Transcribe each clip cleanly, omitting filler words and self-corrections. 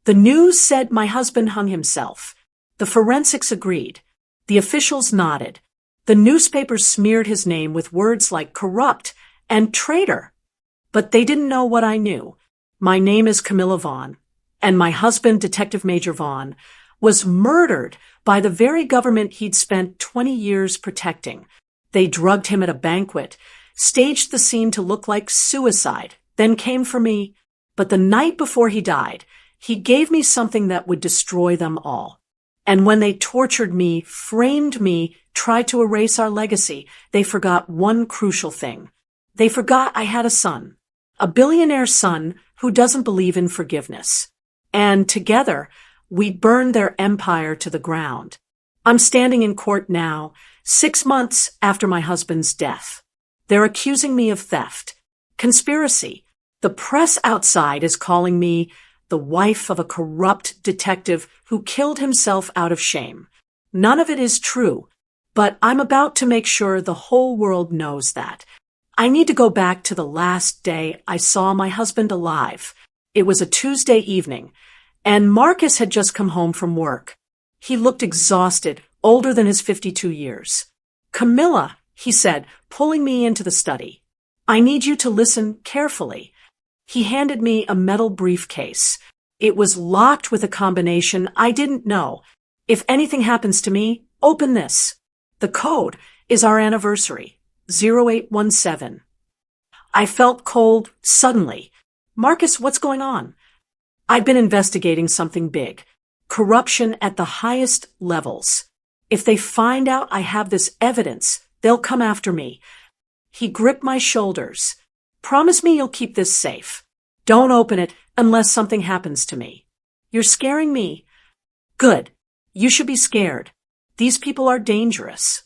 The news said my husband hung himself. The forensics agreed. The officials nodded. The newspapers smeared his name with words like corrupt and traitor. But they didn't know what I knew. My name is Camilla Vaughn, and my husband, Detective Major Vaughn, was murdered by the very government he'd spent 20 years protecting. They drugged him at a banquet, staged the scene to look like suicide, then came for me. But the night before he died, he gave me something that would destroy them all. And when they tortured me, framed me, tried to erase our legacy, they forgot one crucial thing. They forgot I had a son, a billionaire son who doesn't believe in forgiveness. And together, we burned their empire to the ground. I'm standing in court now, 6 months after my husband's death. They're accusing me of theft, conspiracy. The press outside is calling me the wife of a corrupt detective who killed himself out of shame. None of it is true, but I'm about to make sure the whole world knows that. I need to go back to the last day I saw my husband alive. It was a Tuesday evening, and Marcus had just come home from work. He looked exhausted, older than his 52 years. "Camilla," he said, pulling me into the study. "I need you to listen carefully." He handed me a metal briefcase. It was locked with a combination I didn't know. "If anything happens to me, open this. The code is our anniversary, 0817. I felt cold suddenly. "Marcus, what's going on?" "I've been investigating something big. Corruption at the highest levels. If they find out I have this evidence, they'll come after me." He gripped my shoulders. "Promise me you'll keep this safe. Don't open it unless something happens to me." "You're scaring me." "Good. You should be scared. These people are dangerous."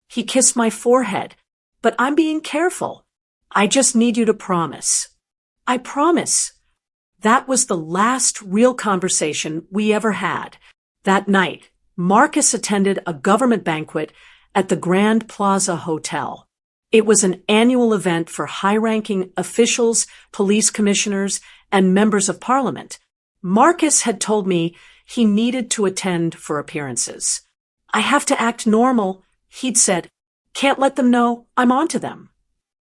He kissed my forehead. "But I'm being careful. I just need you to promise." "I promise." That was the last real conversation we ever had. That night, Marcus attended a government banquet at the Grand Plaza Hotel. It was an annual event for high-ranking officials, police commissioners, and members of parliament. Marcus had told me he needed to attend for appearances. "I have to act normal," he'd said. "Can't let them know I'm onto them."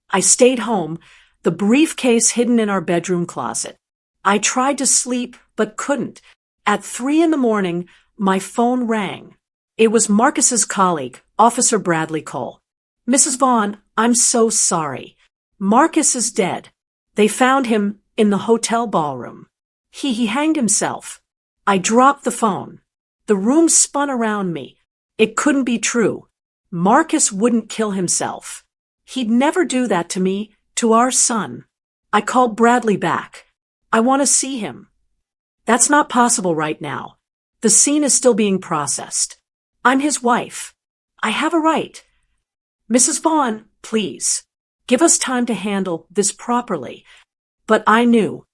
I stayed home, the briefcase hidden in our bedroom closet. I tried to sleep, but couldn't. At 3 a.m, my phone rang. It was Marcus's colleague, Officer Bradley Cole. "Mrs. Vaughn, I'm so sorry. Marcus is dead. They found him in the hotel ballroom. He hanged himself." I dropped the phone. The room spun around me. It couldn't be true. Marcus wouldn't kill himself. He'd never do that to me, to our son. I called Bradley back. "I want to see him." "That's not possible right now. The scene is still being processed. I'm his wife. I have a right." "Mrs. Vaughn, please, give us time to handle this properly." But I knew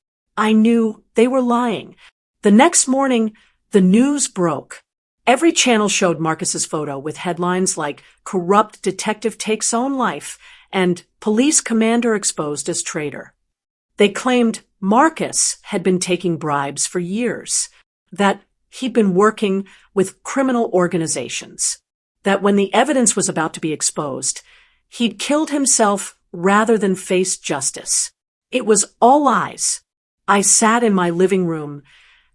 they were lying. The next morning, the news broke. Every channel showed Marcus's photo with headlines like "Corrupt Detective Takes Own Life" and "Police Commander Exposed as Traitor." They claimed Marcus had been taking bribes for years, that he'd been working with criminal organizations, that when the evidence was about to be exposed, he'd killed himself rather than face justice. It was all lies. I sat in my living room,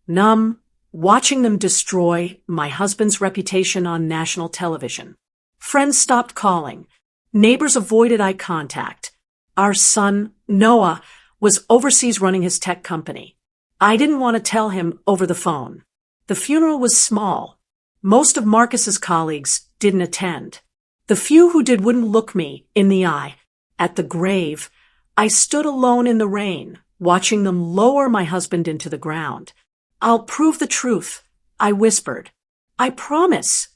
numb, watching them destroy my husband's reputation on national television. Friends stopped calling. Neighbors avoided eye contact. Our son, Noah, was overseas running his tech company. I didn't want to tell him over the phone. The funeral was small. Most of Marcus's colleagues didn't attend. The few who did wouldn't look me in the eye. At the grave, I stood alone in the rain, watching them lower my husband into the ground. "I'll prove the truth," I whispered. "I promise."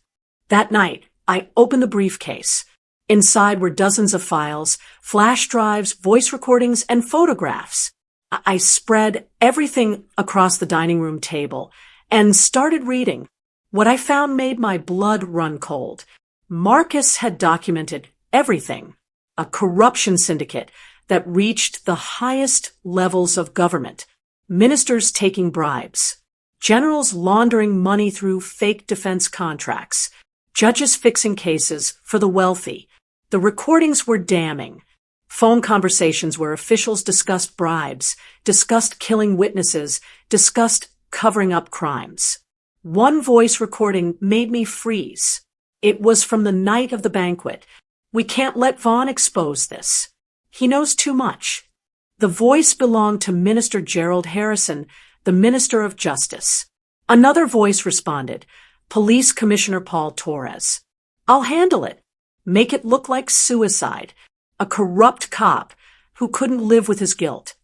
That night, I opened the briefcase. Inside were dozens of files, flash drives, voice recordings, and photographs. I spread everything across the dining room table and started reading. What I found made my blood run cold. Marcus had documented everything. A corruption syndicate that reached the highest levels of government. Ministers taking bribes. generals laundering money through fake defense contracts, judges fixing cases for the wealthy. The recordings were damning. Phone conversations where officials discussed bribes, discussed killing witnesses, discussed covering up crimes. One voice recording made me freeze. It was from the night of the banquet. "We can't let Vaughn expose this. He knows too much." The voice belonged to Minister Gerald Harrison, the Minister of Justice. Another voice responded, Police Commissioner Paul Torres. "I'll handle it. Make it look like suicide. A corrupt cop who couldn't live with his guilt.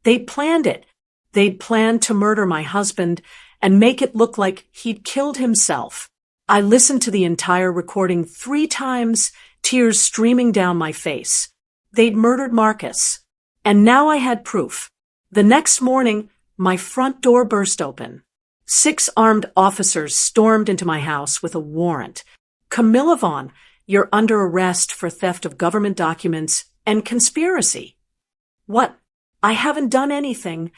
They planned it. They'd planned to murder my husband and make it look like he'd killed himself." I listened to the entire recording 3 times, tears streaming down my face. They'd murdered Marcus. And now I had proof. The next morning, my front door burst open. 6 armed officers stormed into my house with a warrant. "Camilla Vaughn, you're under arrest for theft of government documents and conspiracy." What? I haven't done anything.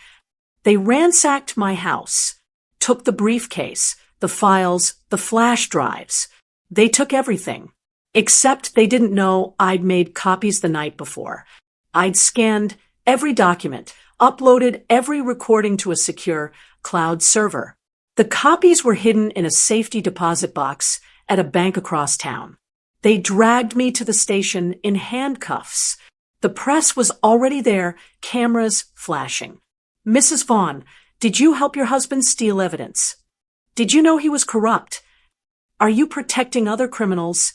They ransacked my house, took the briefcase, the files, the flash drives. They took everything. Except they didn't know I'd made copies the night before. I'd scanned every document, uploaded every recording to a secure cloud server. The copies were hidden in a safety deposit box at a bank across town. They dragged me to the station in handcuffs. The press was already there, cameras flashing. "Mrs. Vaughn, did you help your husband steal evidence? Did you know he was corrupt? Are you protecting other criminals?"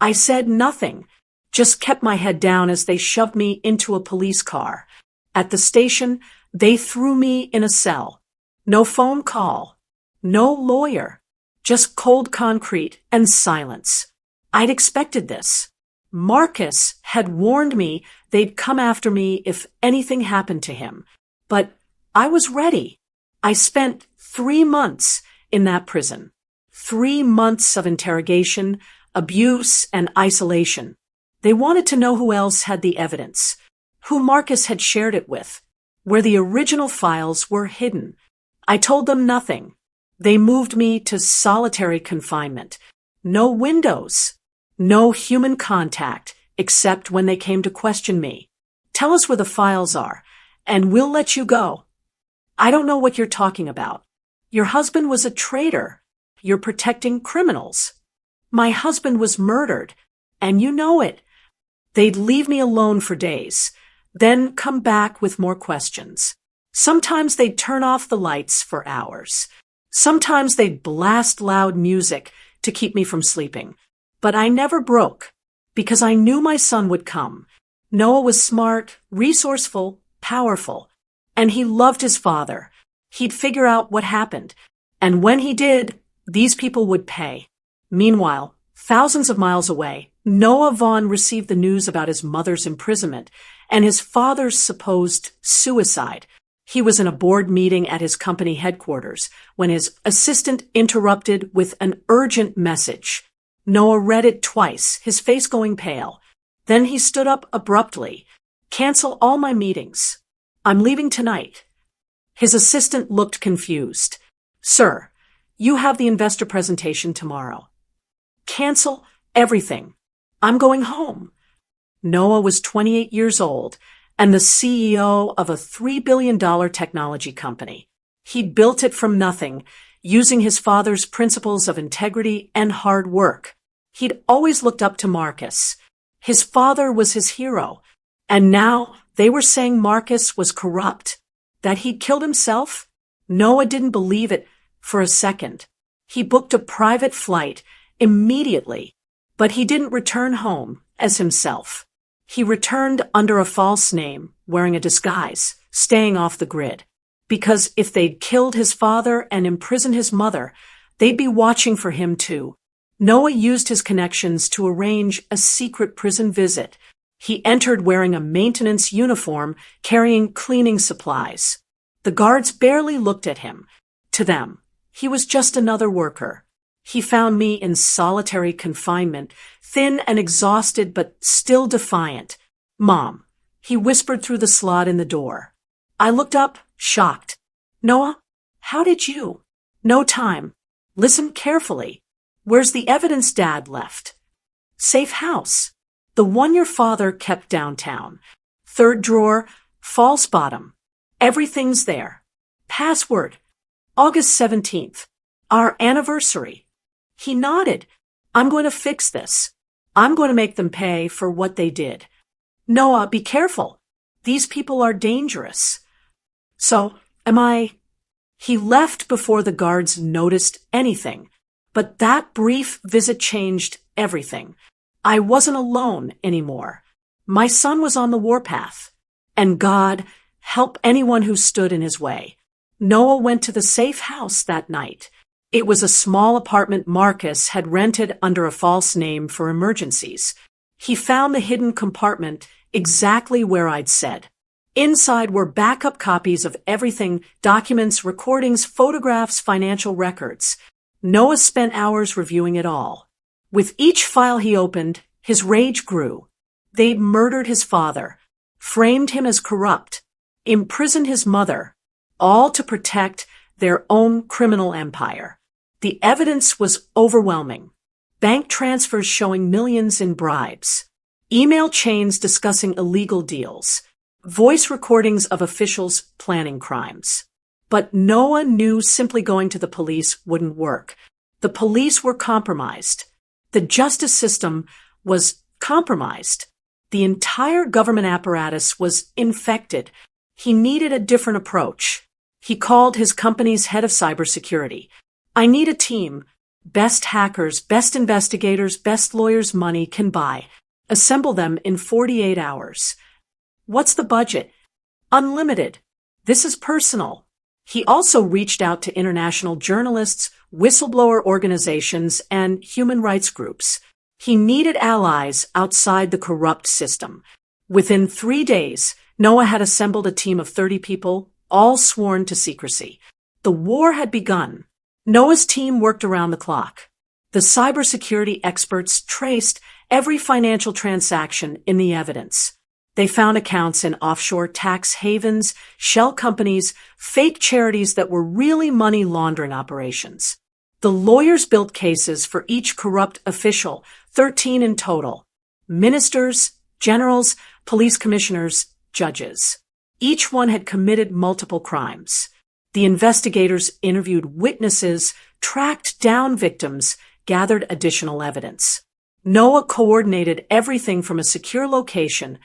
I said nothing, just kept my head down as they shoved me into a police car. At the station, they threw me in a cell. No phone call, no lawyer, just cold concrete and silence. I'd expected this. Marcus had warned me they'd come after me if anything happened to him. But I was ready. I spent 3 months in that prison. 3 months of interrogation, abuse, and isolation. They wanted to know who else had the evidence, who Marcus had shared it with, where the original files were hidden. I told them nothing. They moved me to solitary confinement. No windows, no human contact, except when they came to question me. "Tell us where the files are, and we'll let you go." "I don't know what you're talking about. Your husband was a traitor. You're protecting criminals." "My husband was murdered, and you know it." They'd leave me alone for days, then come back with more questions. Sometimes they'd turn off the lights for hours. Sometimes they'd blast loud music to keep me from sleeping. But I never broke, because I knew my son would come. Noah was smart, resourceful, powerful, and he loved his father. He'd figure out what happened, and when he did, these people would pay. Meanwhile, thousands of miles away, Noah Vaughn received the news about his mother's imprisonment and his father's supposed suicide. He was in a board meeting at his company headquarters when his assistant interrupted with an urgent message. Noah read it twice, his face going pale. Then he stood up abruptly. "Cancel all my meetings. I'm leaving tonight." His assistant looked confused. "Sir, you have the investor presentation tomorrow. Cancel everything. I'm going home." Noah was 28 years old and the CEO of a $3 billion technology company. He'd built it from nothing, using his father's principles of integrity and hard work. He'd always looked up to Marcus. His father was his hero. And now they were saying Marcus was corrupt, that he'd killed himself. Noah didn't believe it for a second. He booked a private flight immediately, but he didn't return home as himself. He returned under a false name, wearing a disguise, staying off the grid. Because if they'd killed his father and imprisoned his mother, they'd be watching for him too. Noah used his connections to arrange a secret prison visit. He entered wearing a maintenance uniform, carrying cleaning supplies. The guards barely looked at him. To them, he was just another worker. He found me in solitary confinement, thin and exhausted but still defiant. "Mom," he whispered through the slot in the door. I looked up, shocked. "Noah, How did you? No time. Listen carefully. Where's the evidence Dad left? Safe house. The one your father kept downtown. Third drawer, false bottom. Everything's there. Password. August 17th. Our anniversary. He nodded. I'm going to fix this. I'm going to make them pay for what they did. Noah, be careful. These people are dangerous. So, He left before the guards noticed anything, but that brief visit changed everything. I wasn't alone anymore. My son was on the warpath, and God help anyone who stood in his way. Noah went to the safe house that night. It was a small apartment Marcus had rented under a false name for emergencies. He found the hidden compartment exactly where I'd said. Inside were backup copies of everything, documents, recordings, photographs, financial records. Noah spent hours reviewing it all. With each file he opened, his rage grew. They'd murdered his father, framed him as corrupt, imprisoned his mother, all to protect their own criminal empire. The evidence was overwhelming. Bank transfers showing millions in bribes, email chains discussing illegal deals, voice recordings of officials planning crimes. But Noah knew simply going to the police wouldn't work. The police were compromised. The justice system was compromised. The entire government apparatus was infected. He needed a different approach. He called his company's head of cybersecurity. I need a team. Best hackers, best investigators, best lawyers money can buy. Assemble them in 48 hours. What's the budget? Unlimited. This is personal. He also reached out to international journalists, whistleblower organizations, and human rights groups. He needed allies outside the corrupt system. Within 3 days, Noah had assembled a team of 30 people, all sworn to secrecy. The war had begun. Noah's team worked around the clock. The cybersecurity experts traced every financial transaction in the evidence. They found accounts in offshore tax havens, shell companies, fake charities that were really money laundering operations. The lawyers built cases for each corrupt official, 13 in total. Ministers, generals, police commissioners, judges. Each one had committed multiple crimes. The investigators interviewed witnesses, tracked down victims, gathered additional evidence. Noah coordinated everything from a secure location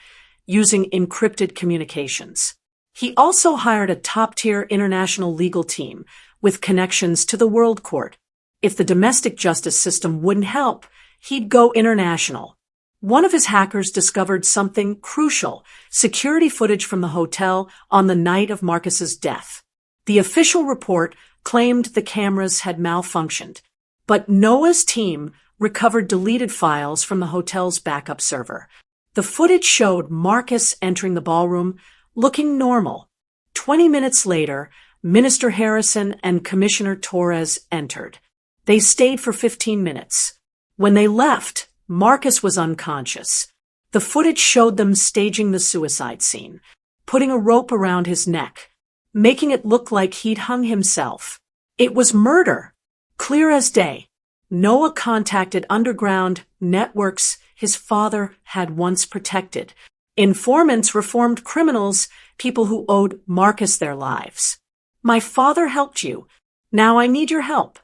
using encrypted communications. He also hired a top-tier international legal team with connections to the World Court. If the domestic justice system wouldn't help, he'd go international. One of his hackers discovered something crucial, security footage from the hotel on the night of Marcus's death. The official report claimed the cameras had malfunctioned, but Noah's team recovered deleted files from the hotel's backup server. The footage showed Marcus entering the ballroom, looking normal. 20 minutes later, Minister Harrison and Commissioner Torres entered. They stayed for 15 minutes. When they left, Marcus was unconscious. The footage showed them staging the suicide scene, putting a rope around his neck, making it look like he'd hung himself. It was murder, clear as day. Noah contacted underground networks his father had once protected. Informants, reformed criminals, people who owed Marcus their lives. My father helped you. Now I need your help.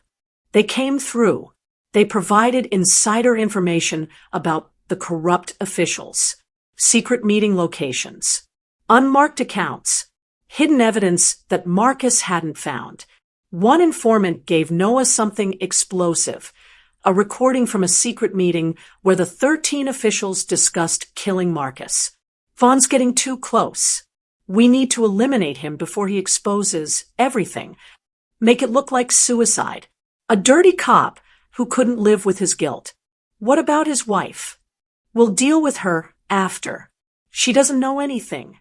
They came through. They provided insider information about the corrupt officials, secret meeting locations, unmarked accounts, hidden evidence that Marcus hadn't found. One informant gave Noah something explosive, a recording from a secret meeting where the 13 officials discussed killing Marcus. Vaughn's getting too close. We need to eliminate him before he exposes everything. Make it look like suicide. A dirty cop who couldn't live with his guilt. What about his wife? We'll deal with her after. She doesn't know anything.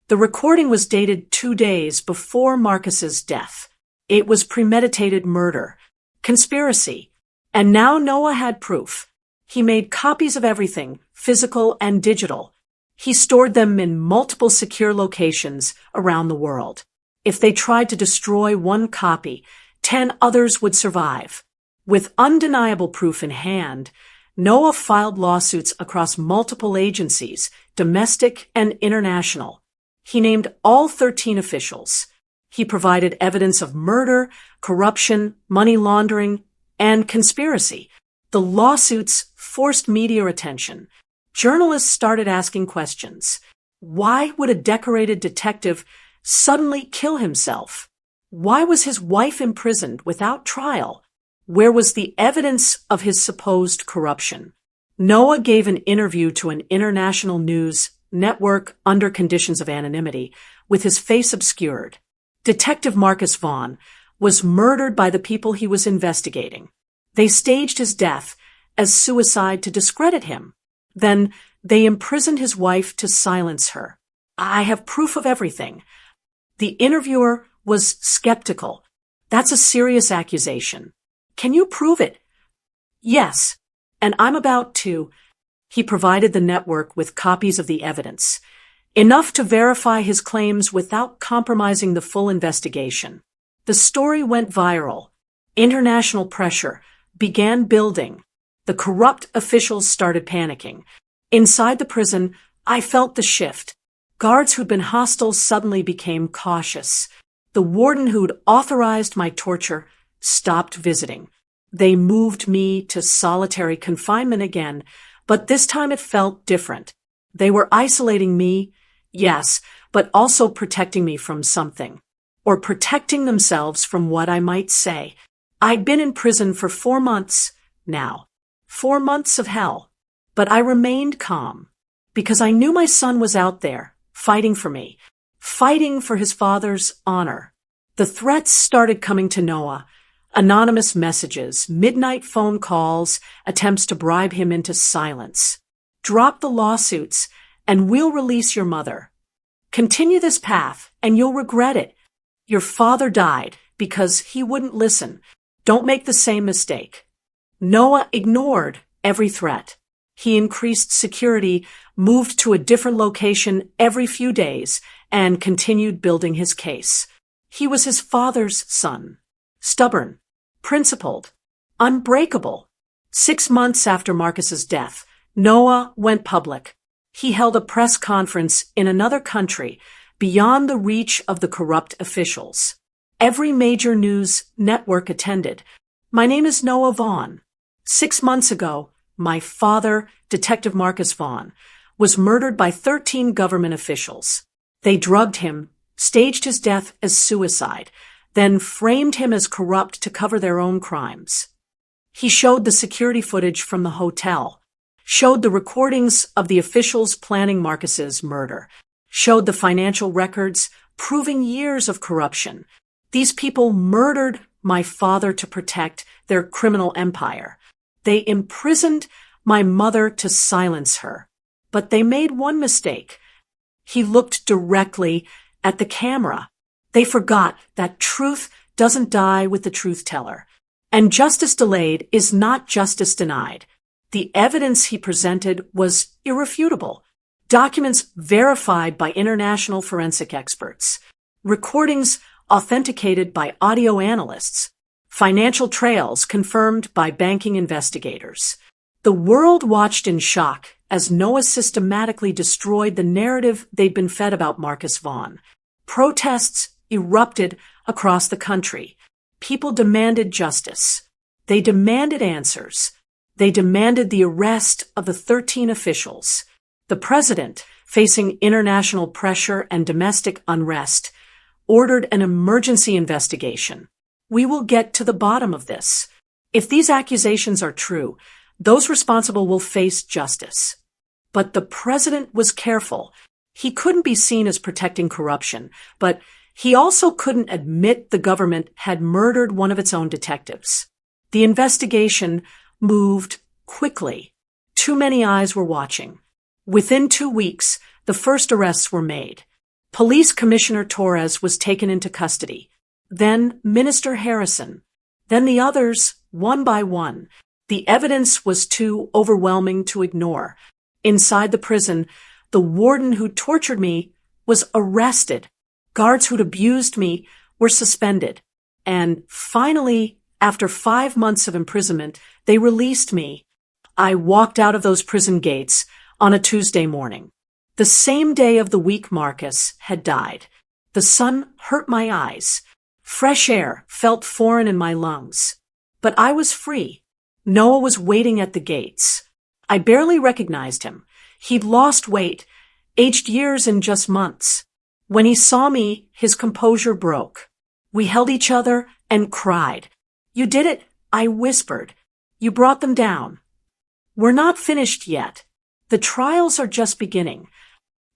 The recording was dated 2 days before Marcus's death. It was premeditated murder, conspiracy. And now Noah had proof. He made copies of everything, physical and digital. He stored them in multiple secure locations around the world. If they tried to destroy one copy, 10 others would survive. With undeniable proof in hand, Noah filed lawsuits across multiple agencies, domestic and international. He named all 13 officials. He provided evidence of murder, corruption, money laundering, and conspiracy. The lawsuits forced media attention. Journalists started asking questions. Why would a decorated detective suddenly kill himself? Why was his wife imprisoned without trial? Where was the evidence of his supposed corruption? Noah gave an interview to an international news network under conditions of anonymity, with his face obscured. Detective Marcus Vaughn was murdered by the people he was investigating. They staged his death as suicide to discredit him. Then they imprisoned his wife to silence her. I have proof of everything. The interviewer was skeptical. That's a serious accusation. Can you prove it? Yes, and I'm about to. He provided the network with copies of the evidence, enough to verify his claims without compromising the full investigation. The story went viral. International pressure began building. The corrupt officials started panicking. Inside the prison, I felt the shift. Guards who'd been hostile suddenly became cautious. The warden who'd authorized my torture stopped visiting. They moved me to solitary confinement again, but this time it felt different. They were isolating me, yes, but also protecting me from something, or protecting themselves from what I might say. I'd been in prison for 4 months now. 4 months of hell. But I remained calm, because I knew my son was out there, fighting for me, fighting for his father's honor. The threats started coming to Noah. Anonymous messages, midnight phone calls, attempts to bribe him into silence. Drop the lawsuits, and we'll release your mother. Continue this path, and you'll regret it. Your father died because he wouldn't listen. Don't make the same mistake. Noah ignored every threat. He increased security, moved to a different location every few days, and continued building his case. He was his father's son. Stubborn, principled, unbreakable. 6 months after Marcus's death, Noah went public. He held a press conference in another country, beyond the reach of the corrupt officials. Every major news network attended. My name is Noah Vaughn. 6 months ago, my father, Detective Marcus Vaughn, was murdered by 13 government officials. They drugged him, staged his death as suicide, then framed him as corrupt to cover their own crimes. He showed the security footage from the hotel, showed the recordings of the officials planning Marcus's murder, showed the financial records proving years of corruption. These people murdered my father to protect their criminal empire. They imprisoned my mother to silence her. But they made one mistake. He looked directly at the camera. They forgot that truth doesn't die with the truth teller. And justice delayed is not justice denied. The evidence he presented was irrefutable. Documents verified by international forensic experts. Recordings authenticated by audio analysts. Financial trails confirmed by banking investigators. The world watched in shock as Noah systematically destroyed the narrative they'd been fed about Marcus Vaughn. Protests erupted across the country. People demanded justice. They demanded answers. They demanded the arrest of the 13 officials. The president, facing international pressure and domestic unrest, ordered an emergency investigation. We will get to the bottom of this. If these accusations are true, those responsible will face justice. But the president was careful. He couldn't be seen as protecting corruption, but he also couldn't admit the government had murdered one of its own detectives. The investigation moved quickly. Too many eyes were watching. Within 2 weeks, the first arrests were made. Police Commissioner Torres was taken into custody. Then Minister Harrison. Then the others, one by one. The evidence was too overwhelming to ignore. Inside the prison, the warden who tortured me was arrested. Guards who'd abused me were suspended. And finally, after 5 months of imprisonment, they released me. I walked out of those prison gates on a Tuesday morning. The same day of the week Marcus had died. The sun hurt my eyes. Fresh air felt foreign in my lungs. But I was free. Noah was waiting at the gates. I barely recognized him. He'd lost weight, aged years in just months. When he saw me, his composure broke. We held each other and cried. "You did it," I whispered. "You brought them down." "We're not finished yet. The trials are just beginning."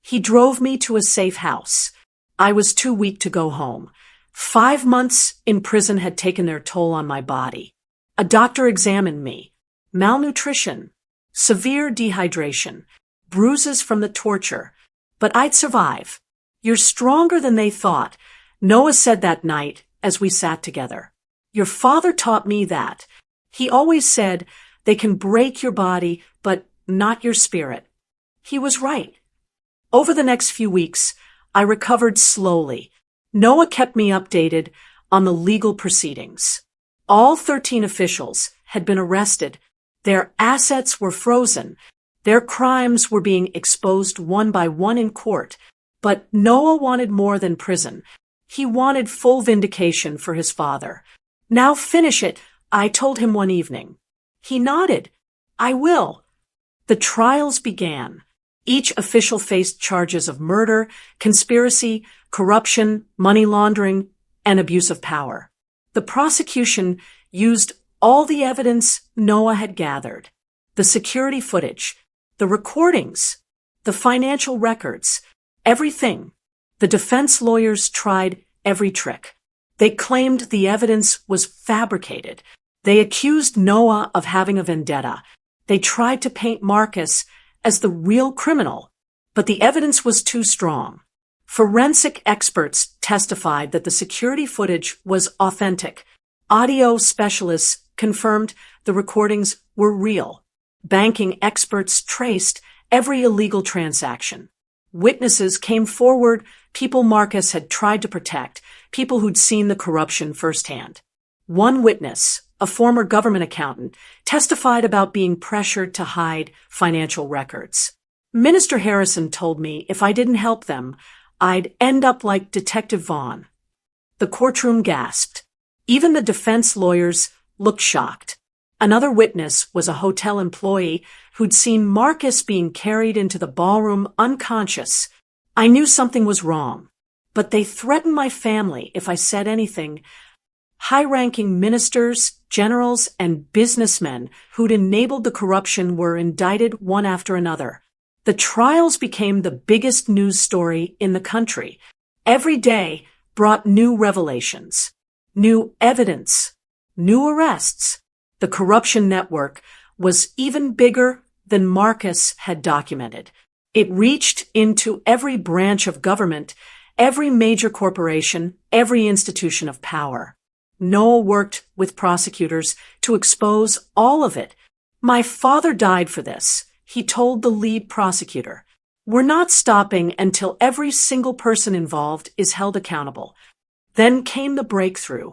He drove me to a safe house. I was too weak to go home. 5 months in prison had taken their toll on my body. A doctor examined me. Malnutrition, severe dehydration, bruises from the torture. But I'd survive. "You're stronger than they thought," Noah said that night as we sat together. "Your father taught me that. He always said, they can break your body, but not your spirit." He was right. Over the next few weeks, I recovered slowly. Noah kept me updated on the legal proceedings. All 13 officials had been arrested. Their assets were frozen. Their crimes were being exposed one by one in court. But Noah wanted more than prison. He wanted full vindication for his father. "Now finish it," I told him one evening. He nodded. "I will." The trials began. Each official faced charges of murder, conspiracy, corruption, money laundering, and abuse of power. The prosecution used all the evidence Noah had gathered. The security footage, the recordings, the financial records, everything. The defense lawyers tried every trick. They claimed the evidence was fabricated. They accused Noah of having a vendetta. They tried to paint Marcus as the real criminal, but the evidence was too strong. Forensic experts testified that the security footage was authentic. Audio specialists confirmed the recordings were real. Banking experts traced every illegal transaction. Witnesses came forward, people Marcus had tried to protect, people who'd seen the corruption firsthand. One witness, a former government accountant, testified about being pressured to hide financial records. Minister Harrison told me if I didn't help them, I'd end up like Detective Vaughn. The courtroom gasped. Even the defense lawyers looked shocked. Another witness was a hotel employee who'd seen Marcus being carried into the ballroom unconscious. I knew something was wrong, but they threatened my family if I said anything. High-ranking ministers, generals, and businessmen who'd enabled the corruption were indicted one after another. The trials became the biggest news story in the country. Every day brought new revelations, new evidence, new arrests. The corruption network was even bigger than Marcus had documented. It reached into every branch of government, every major corporation, every institution of power. Noah worked with prosecutors to expose all of it. "My father died for this," he told the lead prosecutor. "We're not stopping until every single person involved is held accountable." Then came the breakthrough.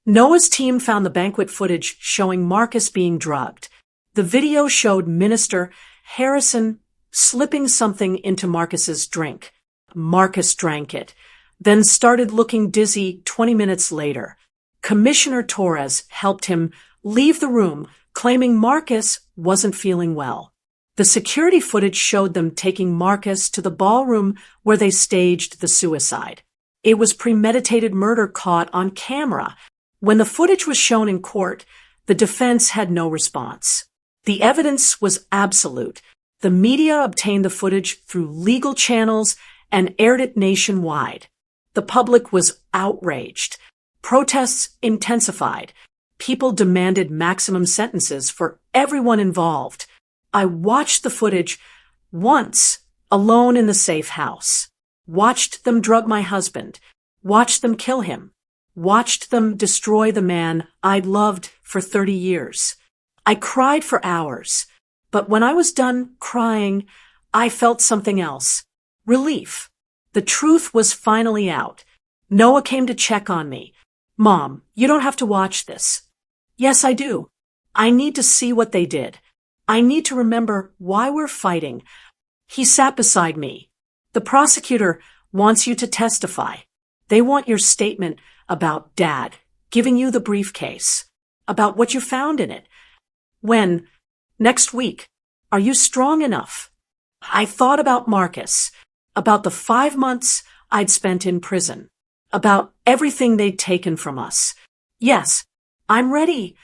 Noah's team found the banquet footage showing Marcus being drugged. The video showed Minister Harrison slipping something into Marcus's drink. Marcus drank it, then started looking dizzy 20 minutes later. Commissioner Torres helped him leave the room, claiming Marcus wasn't feeling well. The security footage showed them taking Marcus to the ballroom where they staged the suicide. It was premeditated murder caught on camera. When the footage was shown in court, the defense had no response. The evidence was absolute. The media obtained the footage through legal channels and aired it nationwide. The public was outraged. Protests intensified. People demanded maximum sentences for everyone involved. I watched the footage once, alone in the safe house. Watched them drug my husband. Watched them kill him. Watched them destroy the man I'd loved for 30 years. I cried for hours, but when I was done crying, I felt something else. Relief. The truth was finally out. Noah came to check on me. Mom, you don't have to watch this. Yes, I do. I need to see what they did. I need to remember why we're fighting. He sat beside me. The prosecutor wants you to testify. They want your statement about Dad, giving you the briefcase, about what you found in it. When? Next week. Are you strong enough? I thought about Marcus, about the 5 months I'd spent in prison, about everything they'd taken from us. Yes, I'm ready.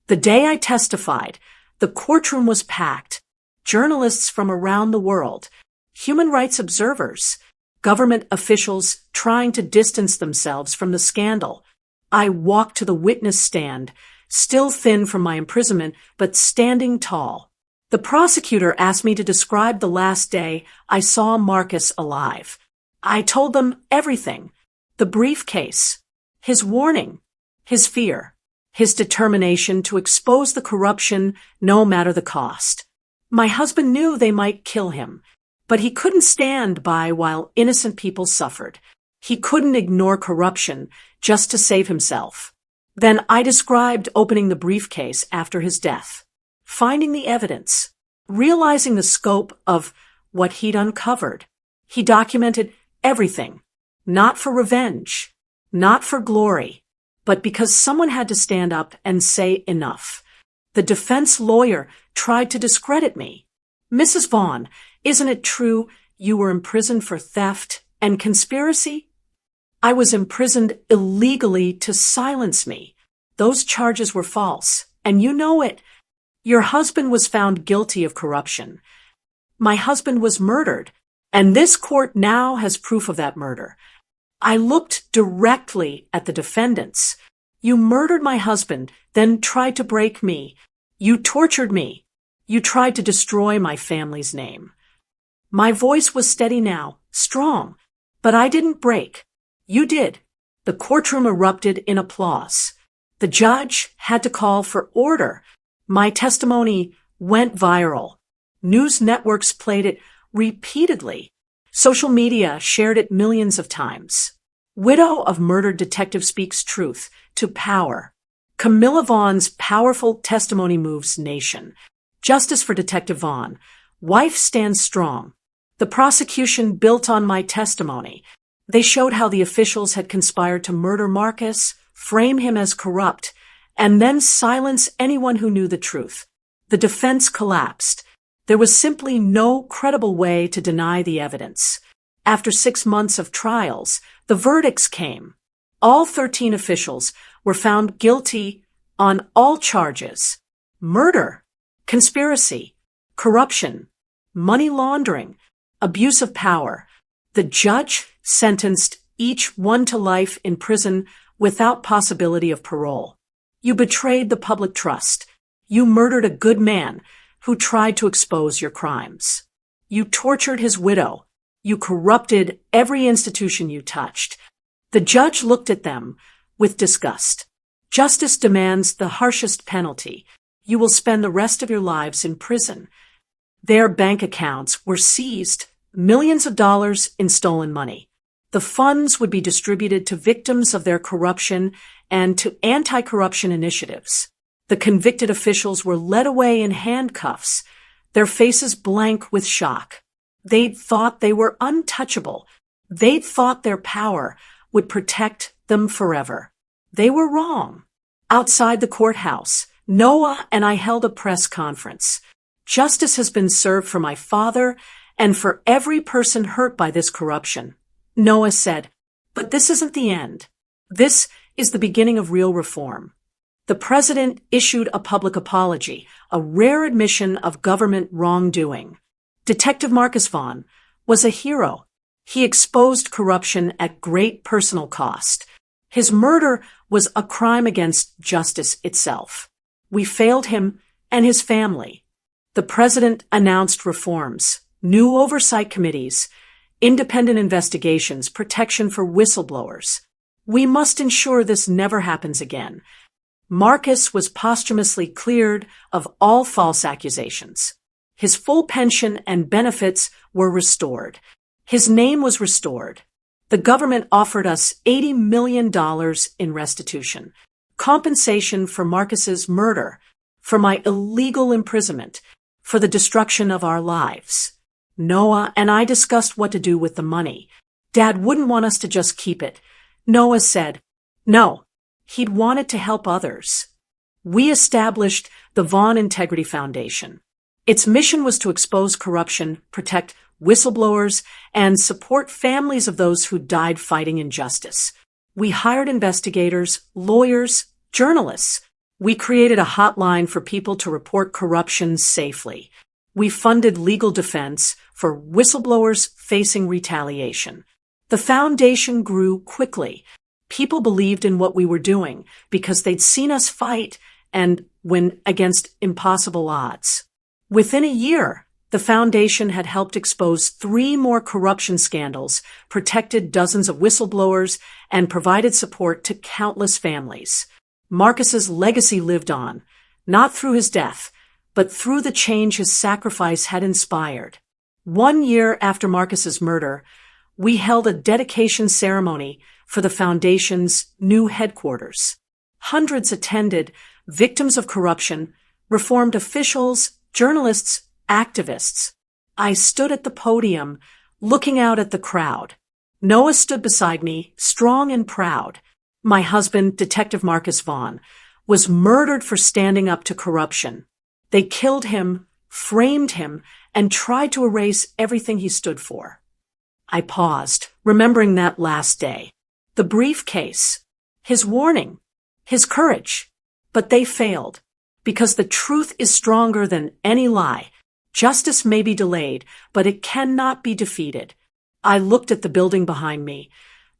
The day I testified, the courtroom was packed. Journalists from around the world, human rights observers, government officials trying to distance themselves from the scandal. I walked to the witness stand, still thin from my imprisonment, but standing tall. The prosecutor asked me to describe the last day I saw Marcus alive. I told them everything. The briefcase, his warning, his fear, his determination to expose the corruption no matter the cost. My husband knew they might kill him, but he couldn't stand by while innocent people suffered. He couldn't ignore corruption just to save himself. Then I described opening the briefcase after his death, finding the evidence, realizing the scope of what he'd uncovered. He documented everything, not for revenge, not for glory, but because someone had to stand up and say enough. The defense lawyer tried to discredit me. Mrs. Vaughn, isn't it true you were imprisoned for theft and conspiracy? I was imprisoned illegally to silence me. Those charges were false, and you know it. Your husband was found guilty of corruption. My husband was murdered, and this court now has proof of that murder. I looked directly at the defendants. You murdered my husband, then tried to break me. You tortured me. You tried to destroy my family's name. My voice was steady now, strong, but I didn't break. You did. The courtroom erupted in applause. The judge had to call for order. My testimony went viral. News networks played it repeatedly. Social media shared it millions of times. Widow of murdered detective speaks truth to power. Camilla Vaughn's powerful testimony moves nation. Justice for Detective Vaughn. Wife stands strong. The prosecution built on my testimony. They showed how the officials had conspired to murder Marcus, frame him as corrupt, and then silence anyone who knew the truth. The defense collapsed. There was simply no credible way to deny the evidence. After 6 months of trials, the verdicts came. All 13 officials were found guilty on all charges: murder, conspiracy, corruption, money laundering, abuse of power. The judge sentenced each one to life in prison without possibility of parole. You betrayed the public trust. You murdered a good man who tried to expose your crimes. You tortured his widow. You corrupted every institution you touched. The judge looked at them with disgust. Justice demands the harshest penalty. You will spend the rest of your lives in prison. Their bank accounts were seized, millions of dollars in stolen money. The funds would be distributed to victims of their corruption and to anti-corruption initiatives. The convicted officials were led away in handcuffs, their faces blank with shock. They'd thought they were untouchable. They'd thought their power would protect them forever. They were wrong. Outside the courthouse, Noah and I held a press conference. Justice has been served for my father and for every person hurt by this corruption. Noah said, but this isn't the end. This is the beginning of real reform. The president issued a public apology, a rare admission of government wrongdoing. Detective Marcus Vaughn was a hero. He exposed corruption at great personal cost. His murder was a crime against justice itself. We failed him and his family. The president announced reforms, new oversight committees, independent investigations, protection for whistleblowers. We must ensure this never happens again. Marcus was posthumously cleared of all false accusations. His full pension and benefits were restored. His name was restored. The government offered us $80 million in restitution, compensation for Marcus's murder, for my illegal imprisonment, for the destruction of our lives. Noah and I discussed what to do with the money. Dad wouldn't want us to just keep it. Noah said, no, he'd want it to help others. We established the Vaughn Integrity Foundation. Its mission was to expose corruption, protect whistleblowers, and support families of those who died fighting injustice. We hired investigators, lawyers, journalists. We created a hotline for people to report corruption safely. We funded legal defense for whistleblowers facing retaliation. The foundation grew quickly. People believed in what we were doing because they'd seen us fight and win against impossible odds. Within a year, the foundation had helped expose 3 more corruption scandals, protected dozens of whistleblowers, and provided support to countless families. Marcus's legacy lived on, not through his death, but through the change his sacrifice had inspired. 1 year after Marcus's murder, we held a dedication ceremony for the foundation's new headquarters. Hundreds attended, victims of corruption, reformed officials, journalists, activists. I stood at the podium, looking out at the crowd. Noah stood beside me, strong and proud. My husband, Detective Marcus Vaughn, was murdered for standing up to corruption. They killed him, framed him, and tried to erase everything he stood for. I paused, remembering that last day. The briefcase, his warning, his courage. But they failed, because the truth is stronger than any lie. Justice may be delayed, but it cannot be defeated. I looked at the building behind me.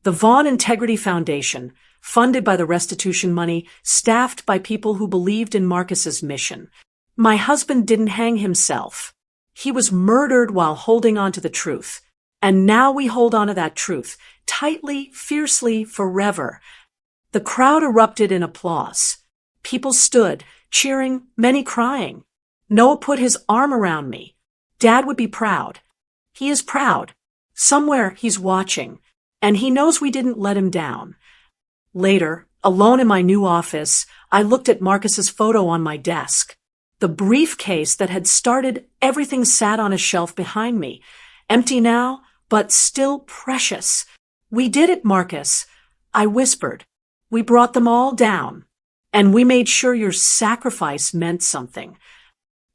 The Vaughn Integrity Foundation, funded by the restitution money, staffed by people who believed in Marcus's mission. My husband didn't hang himself. He was murdered while holding on to the truth. And now we hold on to that truth, tightly, fiercely, forever. The crowd erupted in applause. People stood, cheering, many crying. Noah put his arm around me. Dad would be proud. He is proud. Somewhere he's watching, and he knows we didn't let him down. Later, alone in my new office, I looked at Marcus's photo on my desk. The briefcase that had started everything sat on a shelf behind me, empty now, but still precious. We did it, Marcus, I whispered. We brought them all down, and we made sure your sacrifice meant something.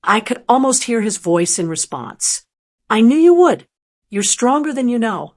I could almost hear his voice in response. I knew you would. You're stronger than you know.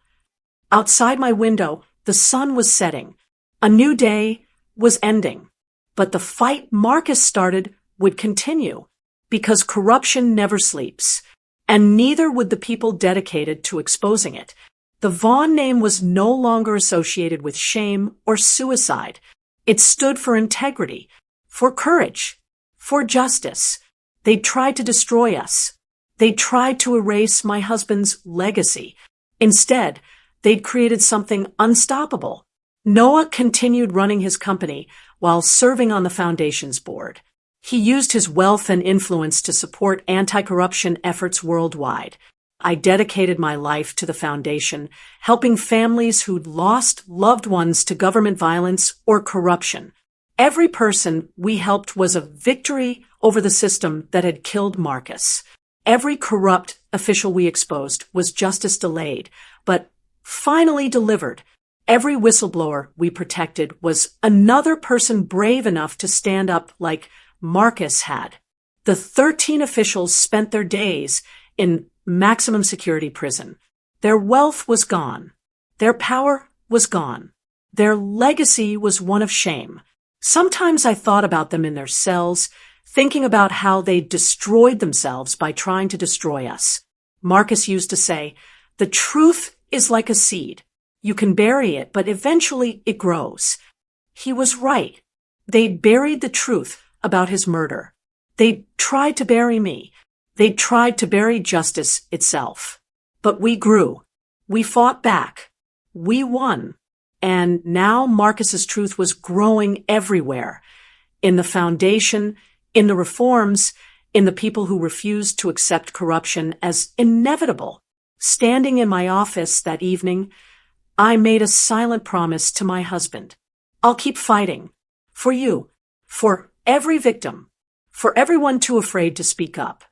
Outside my window, the sun was setting. A new day was ending. But the fight Marcus started would continue, because corruption never sleeps, and neither would the people dedicated to exposing it. The Vaughn name was no longer associated with shame or suicide. It stood for integrity, for courage, for justice. They tried to destroy us. They tried to erase my husband's legacy. Instead, they'd created something unstoppable. Noah continued running his company while serving on the foundation's board. He used his wealth and influence to support anti-corruption efforts worldwide. I dedicated my life to the foundation, helping families who'd lost loved ones to government violence or corruption. Every person we helped was a victory over the system that had killed Marcus. Every corrupt official we exposed was justice delayed, but finally delivered. Every whistleblower we protected was another person brave enough to stand up like Marcus had. The 13 officials spent their days in maximum security prison. Their wealth was gone. Their power was gone. Their legacy was one of shame. Sometimes I thought about them in their cells, thinking about how they destroyed themselves by trying to destroy us. Marcus used to say, "The truth is like a seed. You can bury it, but eventually it grows." He was right. They'd buried the truth about his murder. They tried to bury me. They tried to bury justice itself. But we grew. We fought back. We won. And now Marcus's truth was growing everywhere. In the foundation, in the reforms, in the people who refused to accept corruption as inevitable. Standing in my office that evening, I made a silent promise to my husband. I'll keep fighting. For you. For every victim. For everyone too afraid to speak up.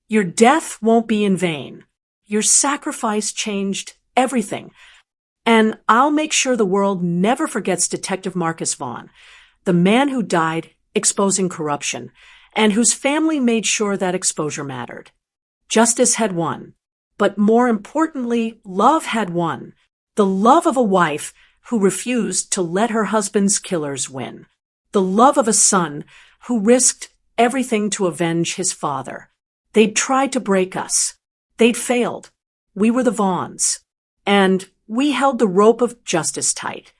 Your death won't be in vain. Your sacrifice changed everything. And I'll make sure the world never forgets Detective Marcus Vaughn, the man who died exposing corruption, and whose family made sure that exposure mattered. Justice had won. But more importantly, love had won. The love of a wife who refused to let her husband's killers win. The love of a son who risked everything to avenge his father. They'd tried to break us. They'd failed. We were the Vaughns. And we held the rope of justice tight.